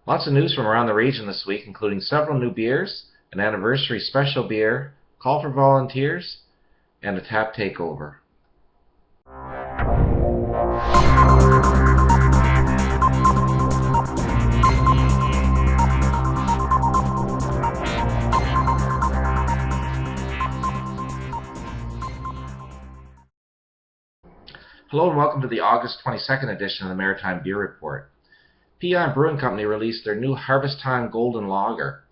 Lots of news from around the region this week, including several new beers, an anniversary special beer, call for volunteers, and a tap takeover. Hello and welcome to the August 22nd edition of the Maritime Beer Report. PEI Brewing Company released their new Harvest Time Golden Lager.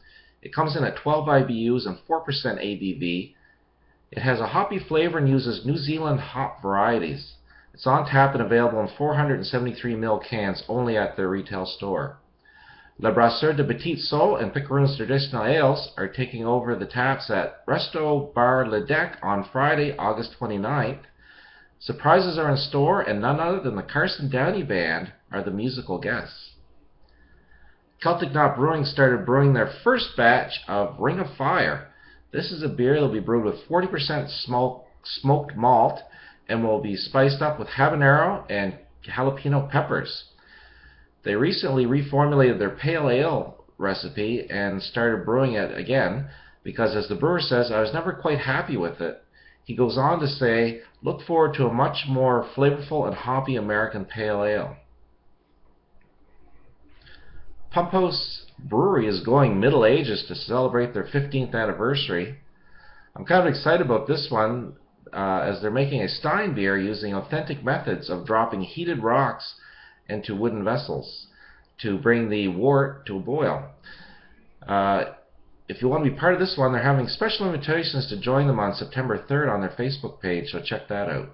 It comes in at 12 IBUs and 4% ABV. It has a hoppy flavor and uses New Zealand hop varieties. It's on tap and available in 473ml cans only at their retail store. Brasseurs de Petit-Sault and Picaroons traditional ales are taking over the taps at Resto-Bar Le Deck on Friday, August 29th. Surprises are in store, and none other than the Carson Downy Band are the musical guests. Celtic Knot Brewing started brewing their first batch of Ring of Fire. This is a beer that will be brewed with 40% smoked malt and will be spiced up with habanero and jalapeno peppers. They recently reformulated their pale ale recipe and started brewing it again because, as the brewer says, I was never quite happy with it. He goes on to say, look forward to a much more flavorful and hoppy American pale ale. Pump House Brewery is going Middle Ages to celebrate their 15th anniversary. I'm kind of excited about this one as they're making a Stein beer using authentic methods of dropping heated rocks into wooden vessels to bring the wort to a boil. If you want to be part of this one, they're having special invitations to join them on September 3rd on their Facebook page, so check that out.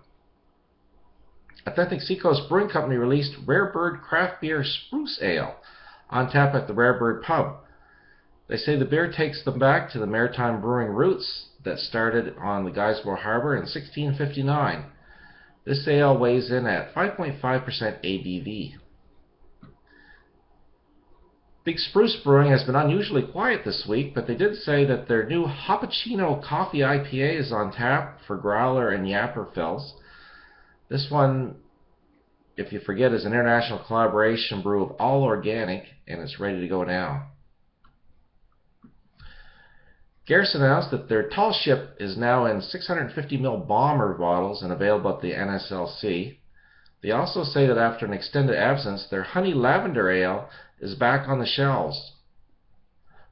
Authentic Seacoast Brewing Company released Rare Bird Craft Beer Spruce Ale on tap at the Rare Bird Pub. They say the beer takes them back to the maritime brewing roots that started on the Guysborough Harbor in 1659. This ale weighs in at 5.5% ABV. Big Spruce Brewing has been unusually quiet this week, but they did say that their new Hoppuccino Coffee IPA is on tap for growler and yapper fills. This one, if you forget, is an international collaboration brew of all organic, and it's ready to go now. Garrison announced that their tall ship is now in 650ml bomber bottles and available at the NSLC. They also say that after an extended absence, their Honey Lavender Ale is back on the shelves.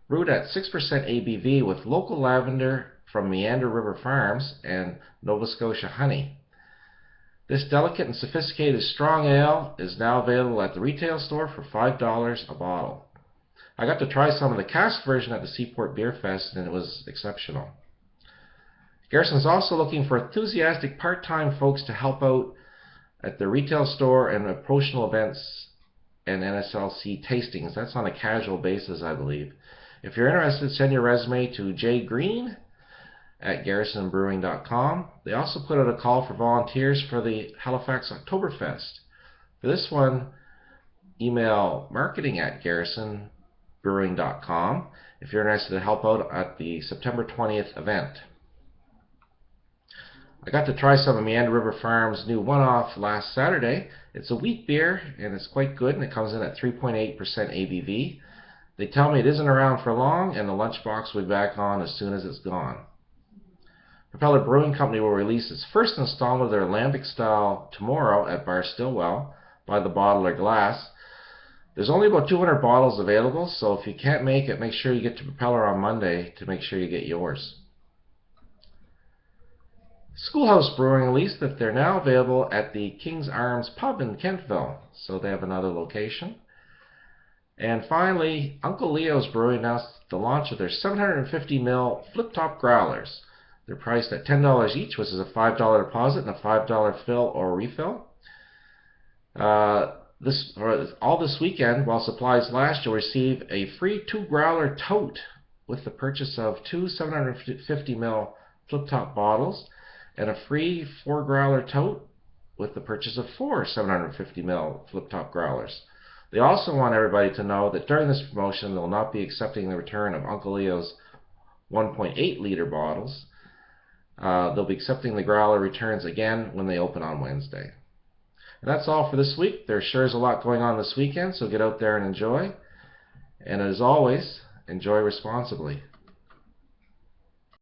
Brewed at 6% ABV with local lavender from Meander River Farms and Nova Scotia honey. This delicate and sophisticated strong ale is now available at the retail store for $5 a bottle. I got to try some of the cask version at the Seaport Beer Fest and it was exceptional. Garrison is also looking for enthusiastic part-time folks to help out at the retail store and promotional events and NSLC tastings. That's on a casual basis, I believe. If you're interested, send your resume to jgreen@garrisonbrewing.com. They also put out a call for volunteers for the Halifax Oktoberfest. For this one, email marketing@garrisonbrewing.com if you're interested to help out at the September 20th event. I got to try some of Meander River Farms' new one-off last Saturday. It's a wheat beer, and it's quite good, and it comes in at 3.8% ABV. They tell me it isn't around for long, and the lunchbox will be back on as soon as it's gone. Propeller Brewing Company will release its first installment of their Lambic style tomorrow at Bar Stillwell by the bottle or glass. There's only about 200 bottles available, so if you can't make it, make sure you get to Propeller on Monday to make sure you get yours. Schoolhouse Brewing released that they're now available at the King's Arms Pub in Kentville, so they have another location. And finally, Uncle Leo's Brewing announced the launch of their 750ml flip-top growlers. They're priced at $10 each, which is a $5 deposit and a $5 fill or refill. All this weekend, while supplies last, you'll receive a free 2-growler tote with the purchase of 2 750ml flip-top bottles, and a free 4-growler tote with the purchase of 4 750ml flip-top growlers. They also want everybody to know that during this promotion, they'll not be accepting the return of Uncle Leo's 1.8-liter bottles. They'll be accepting the growler returns again when they open on Wednesday. And that's all for this week. There sure is a lot going on this weekend, so get out there and enjoy. And as always, enjoy responsibly.